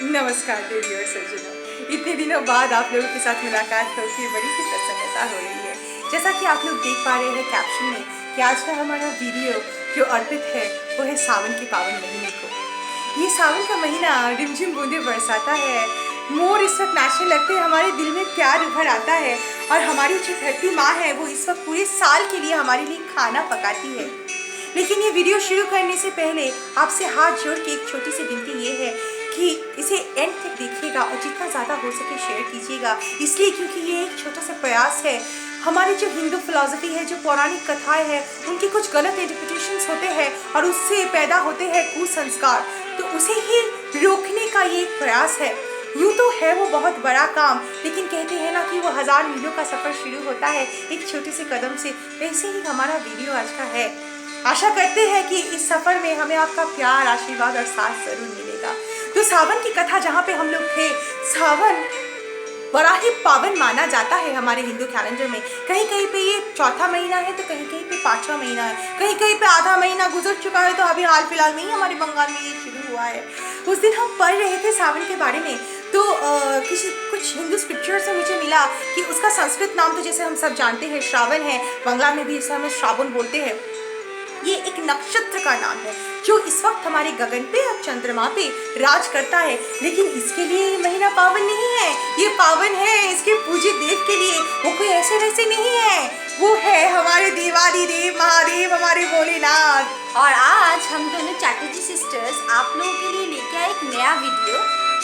नमस्कार देवी और सज्जनों, इतने दिनों बाद आप लोगों के साथ मुलाकात होकर बड़ी ही प्रसन्नता हो रही है। जैसा कि आप लोग देख पा रहे हैं कैप्शन में कि आज का हमारा वीडियो जो अर्पित है वो है सावन के पावन महीने को। ये सावन का महीना रिमझिम बूंदे बरसाता है, मोर इस वक्त नाचने लगते हैं, हमारे दिल में प्यार उभर आता है और हमारी जो धरती माँ है वो इस वक्त पूरे साल के लिए हमारे लिए खाना पकाती है। लेकिन ये वीडियो शुरू करने से पहले आपसे हाथ जोड़ के एक छोटी सी विनती ये है कि इसे एंड तक देखिएगा और जितना ज़्यादा हो सके शेयर कीजिएगा, इसलिए क्योंकि ये एक छोटा सा प्रयास है। हमारी जो हिंदू फिलॉसफी है, जो पौराणिक कथाएं हैं, उनके कुछ गलत इंटरप्रिटेशंस होते हैं और उससे पैदा होते हैं कुसंस्कार, तो उसे ही रोकने का ये एक प्रयास है। यूँ तो है वो बहुत बड़ा काम, लेकिन कहते हैं ना कि वो 1000 मीलों का सफ़र शुरू होता है एक छोटे से कदम से। वैसे ही हमारा वीडियो आज का है। आशा करते हैं कि इस सफ़र में हमें आपका प्यार, आशीर्वाद और साथ ज़रूर मिलेगा। तो सावन की कथा जहाँ पे हम लोग थे, सावन बड़ा ही पावन माना जाता है हमारे हिंदू कैलेंडर में। कहीं कहीं पे ये चौथा महीना है तो कहीं कहीं पे 5वां महीना है, कहीं कहीं पे आधा महीना गुजर चुका है, तो अभी हाल फिलहाल में ही हमारे बंगाल में ये शुरू हुआ है। उस दिन हम पढ़ रहे थे सावन के बारे में, तो कुछ हिंदू स्क्रिप्चर से मुझे मिला कि उसका संस्कृत नाम तो जैसे हम सब जानते हैं श्रावण है, बंगाल में भी इस समय श्रावण बोलते हैं। ये एक नक्षत्र का नाम है जो इस वक्त हमारे गगन पे और चंद्रमा पे राज करता है। लेकिन इसके लिए ये महीना पावन नहीं है, ये पावन है इसके पूजित देव के लिए। वो कोई ऐसे वैसे नहीं है, वो है हमारे देवादिदेव महादेव, हमारे भोलेनाथ। और आज हम दोनों चैटर्जी सिस्टर्स आप लोगों के लिए लेके आए एक नया वीडियो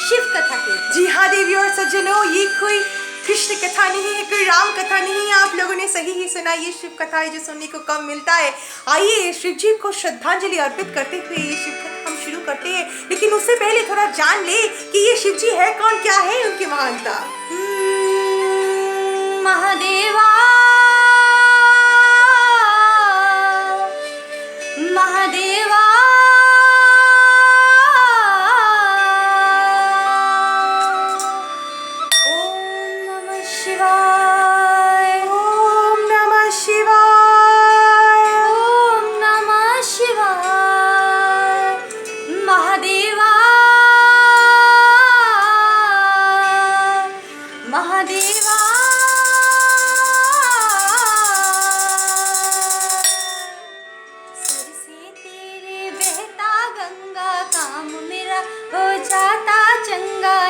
शिव कथा के। जी हाँ देवी और सज्जनों, ये कोई कृष्ण कथा नहीं है, कोई राम कथा नहीं है। आप लोगों ने सही ही सुना, ये शिव कथा है जो सुनने को कम मिलता है। आइए शिव जी को श्रद्धांजलि अर्पित करते हुए ये शिव कथा हम शुरू करते हैं। लेकिन उससे पहले थोड़ा जान ले कि ये शिव जी है कौन, क्या है उनकी महानता। महादेवा महादेवा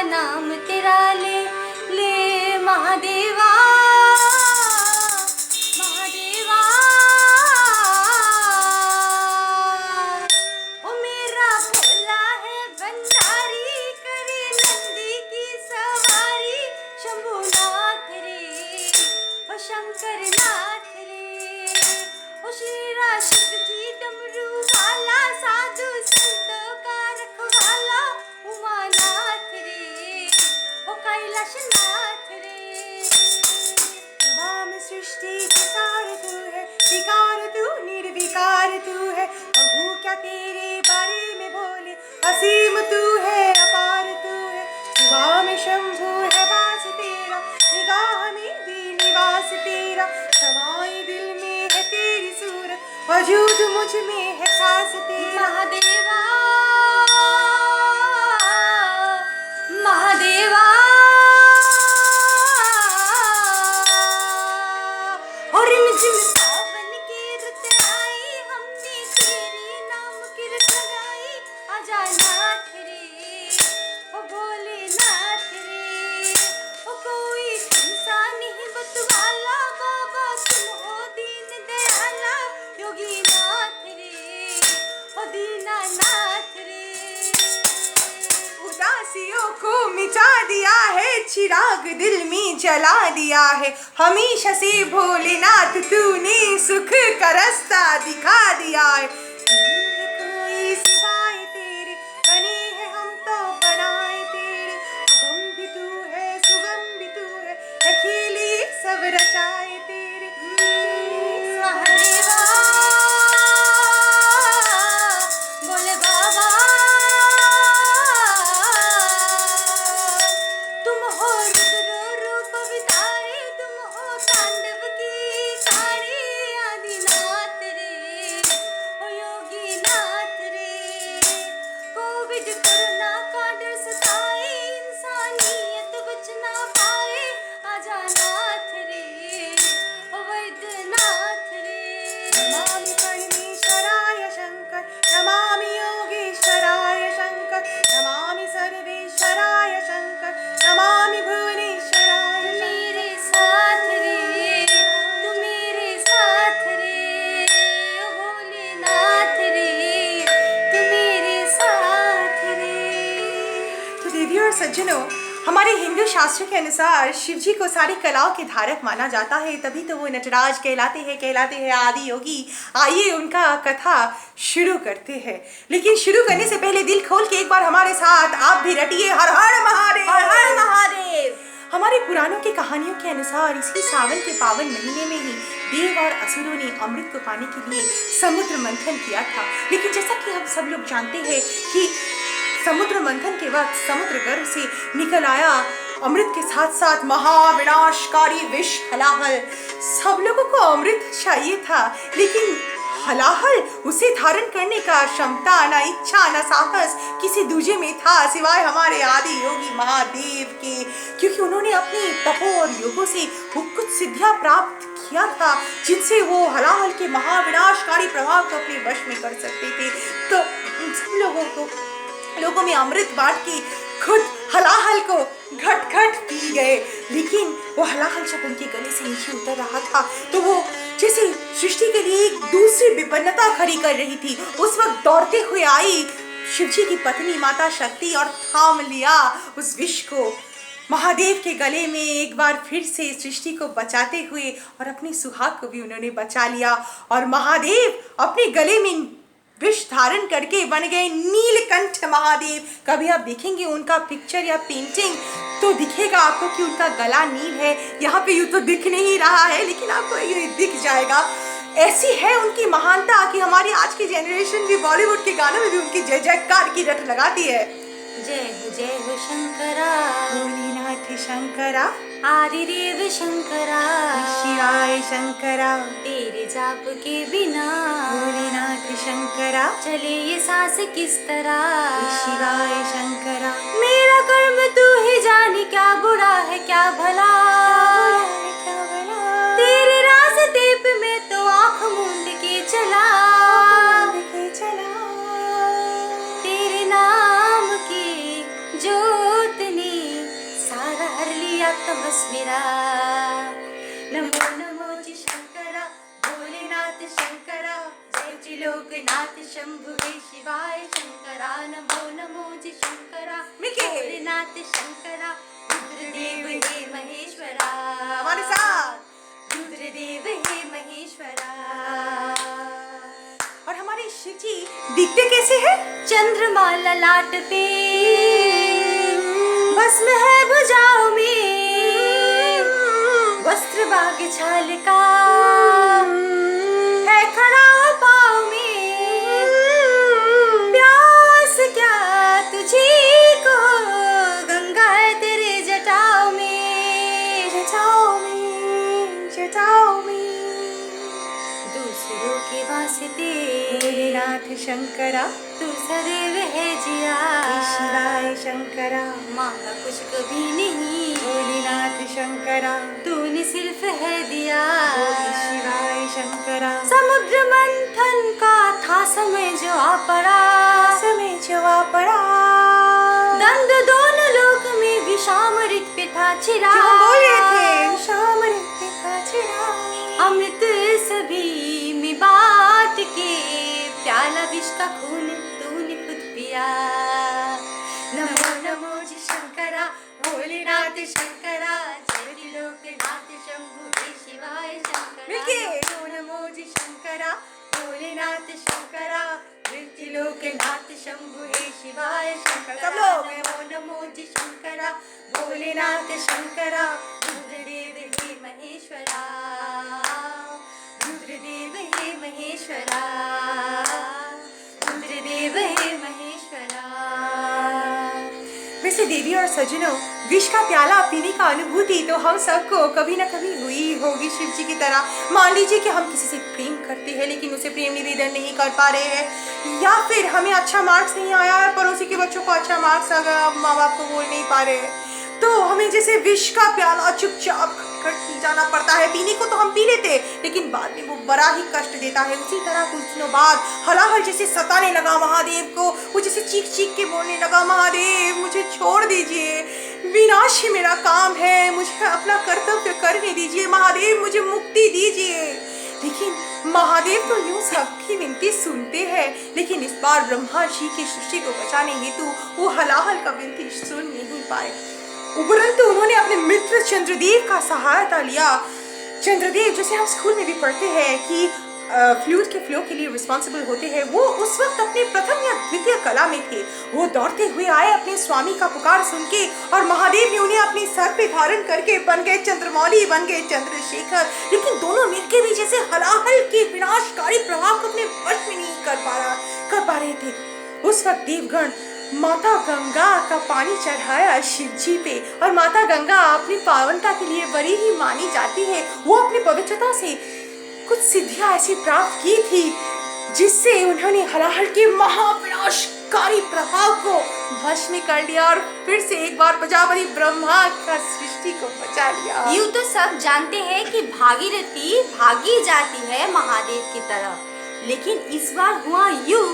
नाम तेरा ले ले महादेवा महादेवा। ओ मेरा भोला है भंडारी, करे नंदी की सवारी। शंभुनाथ रे ओ शंकर नाथ रे, ओ श्री शिव जी डमरू वाला, साधु संतों का रखवाला। उमानाथ रे ओ कैलाशनाथ रे। तमाम सृष्टि विकार तू है, विकार तू निर्विकार तू है। कहूँ क्या तेरे बारे में भोले, असीम तू है अपार तू है। शिवा में शंभु है वास तेरा, निगाह में भी निवास तेरा। समाए दिल में है तेरी सूरत, वजूद मुझ में है खास तेरा। महादेवा महादेवा और रिमझिम सावन की रुत आई, हमने तेरे नाम की रुत लगाई। आजा नाथ रे ओ भोलेनाथ रे, ओ कोई हिंसा नहीं बतवाला। बाबा तुम हो दीन दयाला, योगी नाथ रे ओ दीनानाथ रे। उदासियों को मिटा दिया है, चिराग दिल में जला दिया है। हमेशा से भोलेनाथ तूने सुख का रास्ता दिखा दिया है। कोई सिवाय तेरे, बने हैं हम तो बनाए तेरे। अगम भी तू है, सुगम भी तू है, अकेले सब रचाए तेरे। महादेवा बोले बाबा, तुम हो रुद्र रूप विधारे, तुम हो तांडव की कारी। आदिनाथ रे ओ योगी देवियों और सज्जनों, हमारे हिंदू शास्त्रों के अनुसार शिव जी को सारी कलाओं के धारक माना जाता है, तभी तो वो नटराज कहलाते हैं आदि योगी। आइए उनका कथा शुरू करते हैं, लेकिन शुरू करने से पहले दिल खोल के एक बार हमारे साथ आप भी रटिए हर हर महादेव, हर हर महादेव। हमारे पुराणों की कहानियों के अनुसार इसी सावन के पावन महीने में ही देव और असुरों ने अमृत को पाने के लिए समुद्र मंथन किया था। लेकिन जैसा कि हम सब लोग जानते हैं कि समुद्र मंथन के वक्त समुद्र गर्भ से निकल आया अमृत के साथ साथ महाविनाशकारी विष हलाहल। सब लोगों को अमृत चाहिए था, लेकिन हलाहल उसे धारण करने का क्षमता, न इच्छा, न साहस किसी दूजे में था सिवाय हमारे आदि योगी महादेव के, क्योंकि उन्होंने अपनी तपो और योगों से वो कुछ सिद्धियां प्राप्त किया था जिनसे वो हलाहल के महाविनाशकारी प्रभाव को अपने वश में कर सकते थे। तो सब लोगों में अमृत बांट के खुद हलाहल को घट घट पी गए। लेकिन वो हलाहल जब उनके गले से नीचे उतर रहा था तो वो जैसे सृष्टि के लिए एक दूसरी विपन्नता खड़ी कर रही थी, उस वक्त दौड़ते हुए आई शिवजी की पत्नी माता शक्ति और थाम लिया उस विष को महादेव के गले में, एक बार फिर से सृष्टि को बचाते हुए, और अपने सुहाग को भी उन्होंने बचा लिया। और महादेव अपने गले में विष धारण करके बन गए नीलकंठ महादेव। कभी आप देखेंगे उनका पिक्चर या पेंटिंग तो दिखेगा आपको कि उनका गला नील है। यहाँ पे यूँ तो दिख नहीं रहा है, लेकिन आपको ये दिख जाएगा। ऐसी है उनकी महानता कि हमारी आज की जनरेशन भी बॉलीवुड के गानों में भी उनकी जय जयकार की रट लगाती है। जय हो शंकरा, भोलेनाथ शंकरा, आदिदेव शंकरा, शिवाय शंकरा, तेरे जाप के बिना भोलेनाथ शंकरा, चले ये सांस किस तरह। शिवाय शंकरा, मेरा कर्म तू ही जाने, क्या बुरा है क्या भला। तेरे रास्ते पे मैं तो आँख मूंद के चला, तेरे नाम की जोत ने सारा हर लिया तमस मेरा। नमो नमो जी शंकरा, भोलेनाथ शंकरा, जय त्रिलोकनाथ शंभु हे शिवाय शंकरा। नमो नमो जी शंकरा, भोलेनाथ शंकरा, रुद्रदेव हे महेश्वरा। हमारे साथ रुद्रदेव हे महेश्वरा। और हमारे शिव जी दिखते कैसे हैं? चंद्रमा ललाट पे, भस्म है भुजाओं में, वस्त्र बाग छाल का है खड़ा पाँव में। प्यास क्या तुझे को, गंगा है तेरे जटाओं में, जटाओं में, जटाओं में। दूसरों के वास्ते भोलेनाथ शंकरा, तू सदैव है जिया। शिवाय शंकरा, मांगा कुछ कभी नहीं, भोलेनाथ शंकरा, तूने सिर्फ है दिया। शिवाय शंकरा, समुद्र मंथन का था समय जो आ पड़ा, समय जो आ पड़ा। दंड दोनों लोक में विषामृत पे था छिरा। जो हम बोल रहे थे, विषामृत पे था छिरा। अमृत सभी में बांट के, प्याला विष का खून तूने खुद पिया। नमो नमो जी शंकरा, भोलेनाथ शंकरा, जय त्रिलोकनाथ शंभु हे शिवाय शंकरा। नमो नमो जी शंकरा, भोलेनाथ शंकरा, जय त्रिलोकनाथ शंभु हे शिवाय शंकरा। सब लोग। नमो नमो जी शंकरा, भोलेनाथ शंकरा, रुद्रदेव हे महेश्वरा। रुद्रदेव हे महेश्वरा, रुद्रदेव हे महेश्वरा। वैसे देवी और सज्जनों, विष का प्याला पीने का अनुभूति तो हम सबको कभी ना कभी हुई होगी शिव जी की तरह। मान लीजिए कि हम किसी से प्रेम करते हैं लेकिन उसे प्रेम निवेदन नहीं कर पा रहे हैं, या फिर हमें अच्छा मार्क्स नहीं आया है, पड़ोसी के बच्चों को अच्छा मार्क्स आ गया, माँ बाप को बोल नहीं पा रहे हैं, तो हमें जैसे विष का प्याला चुपचाप कर पी जाना पड़ता है। पीने को तो हम पी लेते लेकिन बाद में वो बड़ा ही कष्ट देता है। उसी तरह कुछ दिनों बाद हलाहल जैसे सताने लगा महादेव को, वो जैसे चीख चीख के बोलने लगा, महादेव मुझे छोड़ दीजिए, विनाश ही मेरा काम है, मुझे अपना कर्तव्य करने दीजिए, महादेव मुझे मुक्ति दीजिए। लेकिन महादेव तो यूं सबकी विनती सुनते हैं, लेकिन इस बार ब्रह्मा जी की सृष्टि को बचाने हेतु वो हलाहल का विनती सुन नहीं पाए। उपरंतु उन्होंने अपने मित्र चंद्रदेव का सहायता लिया। चंद्रदेव, जैसे हम स्कूल में भी पढ़ते हैं कि फ्लूट के फ्लो के लिए रिस्पॉन्सिबल होते हैं, वो उस वक्त अपने प्रथम या द्वितीय कला में थे। वो दौड़ते हुए आए अपने स्वामी का पुकार सुन के, और महादेव ने उन्हें अपने सर पे धारण करके बन गए चंद्रमौली, बन गए चंद्रशेखर। लेकिन दोनों मिलके भी जैसे हलाहल के विनाशकारी प्रभाव को अपने वश में नहीं कर पा रहे थे। उस वक्त देवगण माता गंगा का पानी चढ़ाया शिव जी पे, और माता गंगा अपनी पावनता के लिए बड़ी ही मानी जाती है। वो अपनी पवित्रता से कुछ सिद्धियां ऐसी प्राप्त की थी जिससे उन्होंने हलाहल के महाविनाशकारी प्रभाव को वश में कर लिया, और फिर से एक बार प्रजापति ब्रह्मा का सृष्टि को बचा लिया। यूं तो सब जानते हैं कि भागीरथी भागी जाती है महादेव की तरफ, लेकिन इस बार हुआ यूं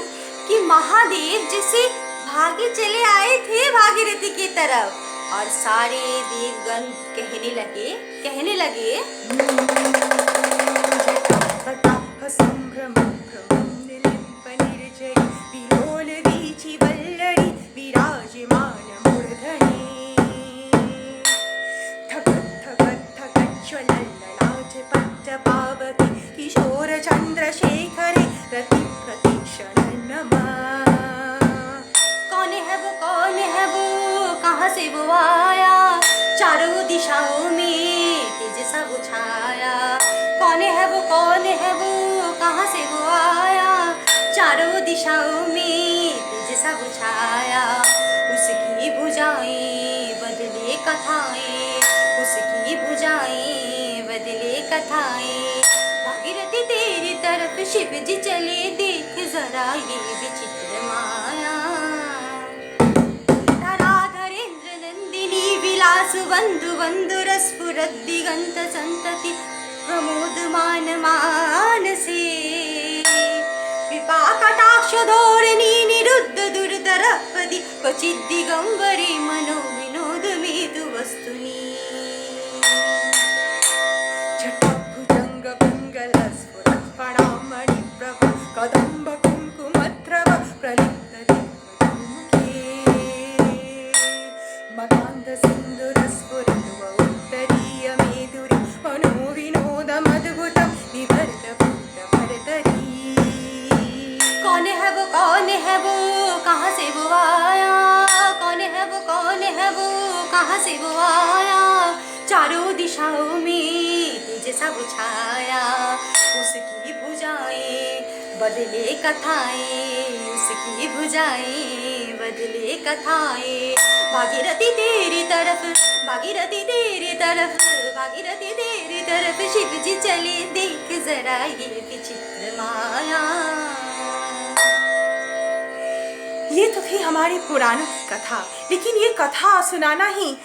कि महादेव जैसे भागे चले आए थे भागीरथी की तरफ, और सारे देवगण कहने लगे किशोर चंद्रशेखर रति प्रतीक्षण नमः। कौन है वो कहाँ से वो आया, चारों दिशाओं में तेज सा वो छाया। कौन है वो कहाँ से वो आया, चारों दिशाओं में तेज सा वो छाया। उसकी भुजाएं बदले कथाएं, उसकी भुजाएं बदले कथाएं। भागीरथी तेरी तरफ शिव जी चले, देख जरा ये विचित्र माया। बंधु बंधु रसपुरत दिगंत संतति प्रमोदमान मानसे। कृपा कटाक्ष धोरणी निरुद्ध दुर्धरपदि क्वचित् दिगंबरे मनो विनोद मेतु वस्तुनि। जटाभुजंग पिंगल स्फुरत् फणामणि प्रभ कदंब कुंकुमद्रव प्रलिप्त दिग्मुखे। मदान्ध सिंधुर कहाँ से वो आया, कहाँ से वो आया। चारों दिशाओं में तेज सा वो छाया। उसकी भुजाएं बदले कथाएं, उसकी भुजाएं बदले कथाएं। भागीरथी तेरी तरफ, भागीरथी तेरी तरफ, भागीरथी तेरी तरफ शिव जी चले, देख जरा ये विचित्र माया। ये तो थी हमारे पुराणों की कथा, लेकिन ये कथा सुनाना ही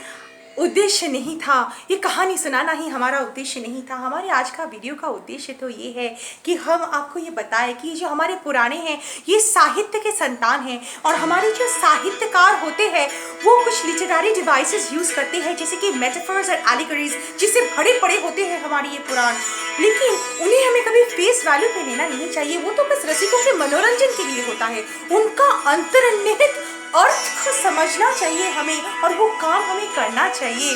उद्देश्य नहीं था, ये कहानी सुनाना ही हमारा उद्देश्य नहीं था। हमारे आज का वीडियो का उद्देश्य तो ये है कि हम आपको ये बताएं कि जो हमारे पुराने हैं ये साहित्य के संतान हैं, और हमारे जो साहित्यकार होते हैं वो कुछ लिटरेरी डिवाइसेस यूज़ करते हैं, जैसे कि मेटाफर्स और एलिगरीज, जिससे भरे पड़े होते हैं हमारे ये पुराण। लेकिन उन्हें हमें कभी फेस वैल्यू पे लेना नहीं चाहिए, वो तो बस रसिकों के मनोरंजन के लिए होता है। उनका अंतर्निहित अर्थ को समझना चाहिए हमें, और वो काम हमें करना चाहिए।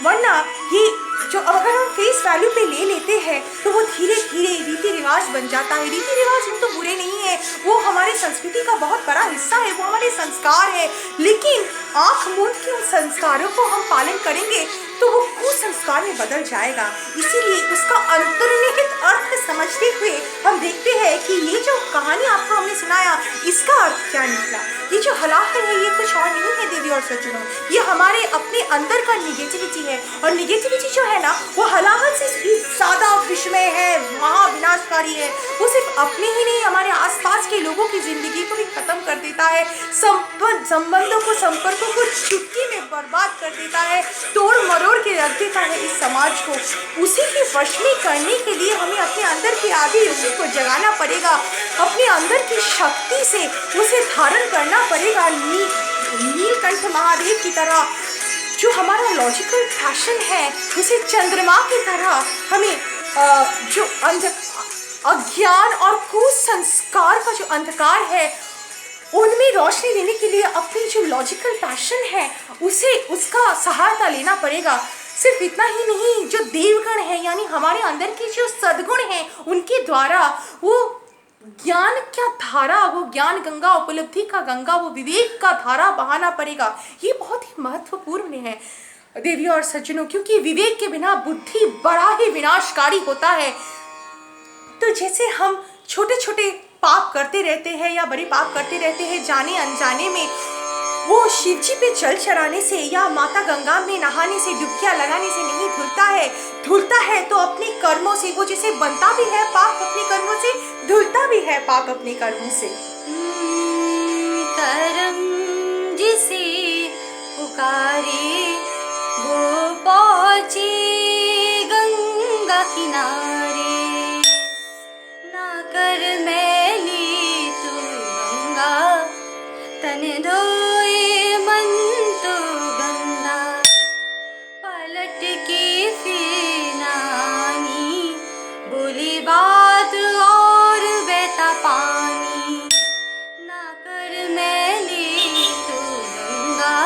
वरना ये जो अगर हम फेस वैल्यू पे ले लेते हैं तो वो धीरे धीरे रीति रिवाज बन जाता है। रीति रिवाज हम तो बुरे नहीं है, वो हमारी संस्कृति का बहुत बड़ा हिस्सा है, वो हमारे संस्कार है। लेकिन आँख मूंद के उन संस्कारों को हम पालन करेंगे तो वो कुसंस्कार में बदल जाएगा। इसीलिए उसका अंतर्निहित अर्थ समझते हुए हम देखते हैं कि ये जो कहानी आपको हमने सुनाया इसका अर्थ क्या निकला। ये जो हलाहल है ये कुछ और नहीं है देवी और सज्जनों, ये हमारे अपने अंदर का निगेटिविटी है, और निगेटिविटी जो है ना वो हलाहल से भी ज़्यादा विषमय है, महाविनाशकारी है। वो सिर्फ अपने ही नहीं हमारे आसपास के लोगों की जिंदगी को भी खत्म कर देता है, संबंधों को, संपर्कों को चुटकी में बर्बाद कर देता है, तोड़ मरोड़ के रख देता है इस समाज को। उसी के वश में करने के लिए हमें अपने अंदर की आदि रुचि को जगाना पड़ेगा, अपने अंदर की शक्ति से उसे धारण करना पड़ेगा। नीलकंठ महादेव की तरह जो हमारा लॉजिकल पैशन है उसे चंद्रमा की तरह हमें जो अज्ञान और कुसंस्कार का जो अंधकार है उनमें रोशनी देने के लिए अपनी जो लॉजिकल पैशन है उसे उसका सहायता लेना पड़ेगा। सिर्फ इतना ही नहीं, जो देवगण है यानी हमारे अंदर की जो सद्गुण हैं उनके द्वारा वो ज्ञान क्या धारा, वो ज्ञान गंगा, उपलब्धि का गंगा, वो विवेक का धारा बहाना पड़ेगा। ये बहुत ही महत्वपूर्ण है देवी और सज्जनों, क्योंकि विवेक के बिना बुद्धि बड़ा ही विनाशकारी होता है। तो जैसे हम छोटे छोटे पाप करते रहते हैं या बड़े पाप करते रहते हैं जाने अनजाने में, वो शिव जी पे जल चढ़ाने से या माता गंगा में नहाने से, डुबकियां लगाने से नहीं धुलता है तो अपने कर्मों से। वो जैसे बनता भी है पाप अपने कर्मों से, धुलता भी है पाप अपने कर्मों से। करम जिसे पुकारे वो पहुँचे गंगा किनारे, ना कर मैली तू गंगा, तन धोए मन तो गंगा, पलट के फिर नानी, बोली बात और बहता पानी, ना कर मैली तू गंगा,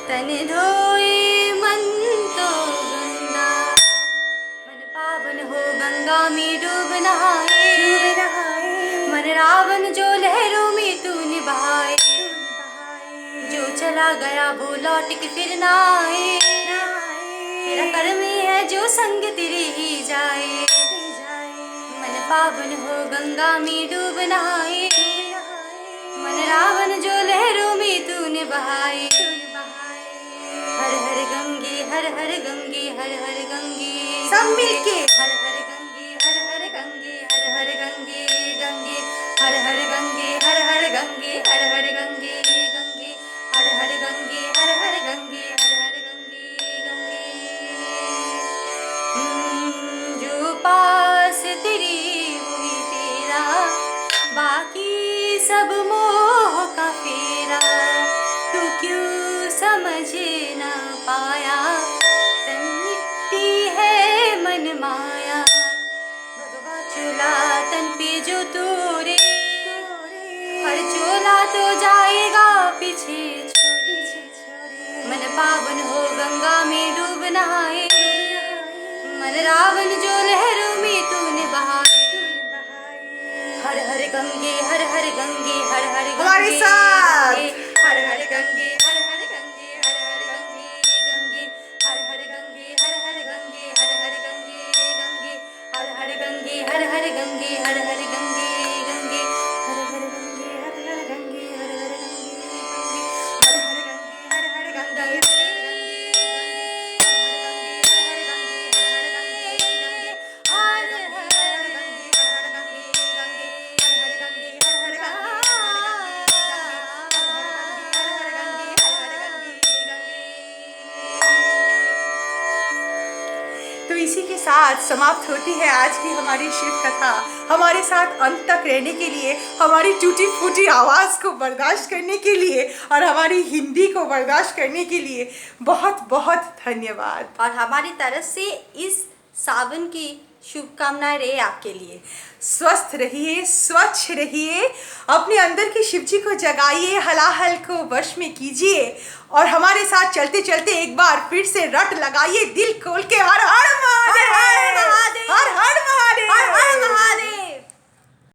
तन धोए मन तो गंगा, मन पावन हो गंगा में डूब नहाए, मन रावण जो लहरों में तूने बहाए, जो चला गया वो लौट के फिर ना आए, तेरा कर्म है जो संग तेरे ही जाए, मन पावन हो गंगा में डूब नहाए, मन रावण जो लहरों में तूने बहाए, हर हर गंगे हर हर गंगे हर हर गंगे, सब मिलके हर हर गंगे हर हर गंगे हर हर गंगे गंगे, हर हर गंगे हर हर गंगे हर हर गंगे गंगे, हर हर गंगे हर हर गंगे हर हर गंगे गंगे। जो पास तेरी हुई तेरा, बाकी सब मोह का फेरा, तू क्यों समझ न पाया, तन मिट्टी है मन माया, भगवा चोला तन पे जो तोरे, हर चोला तो जाएगा पीछे छोड़े, मन पावन हो गंगा में डूब नहाए, मन रावण जो लहरों में तूने बहाए, हर हर गंगे हर हर गंगे हर हर गंगे हमारे साथ हर हर गंगे हर हर गंगे हर हर गंगे गंगे, हर हर गंगे हर हर गंगे हर हर गंगे गंगे, हर हर गंगे हर हर गंगे हर हर गंगे गंगे, हर हर गंगे हर हर गंगे हर हर गंगे हर हर गंगे हर हर गंगे तो इसी के साथ समाप्त होती है आज की हमारी शिव कथा। हमारे साथ अंत तक रहने के लिए, हमारी टूटी फूटी आवाज़ को बर्दाश्त करने के लिए और हमारी हिंदी को बर्दाश्त करने के लिए बहुत बहुत धन्यवाद। और हमारी तरफ से इस सावन की शुभकामनाएं रहे आपके लिए। स्वस्थ रहिए, स्वच्छ रहिए, अपने अंदर की शिव जी को जगाइए, हलाहल को वश में कीजिए और हमारे साथ चलते चलते एक बार फिर से रट लगाइए दिल खोल के, हर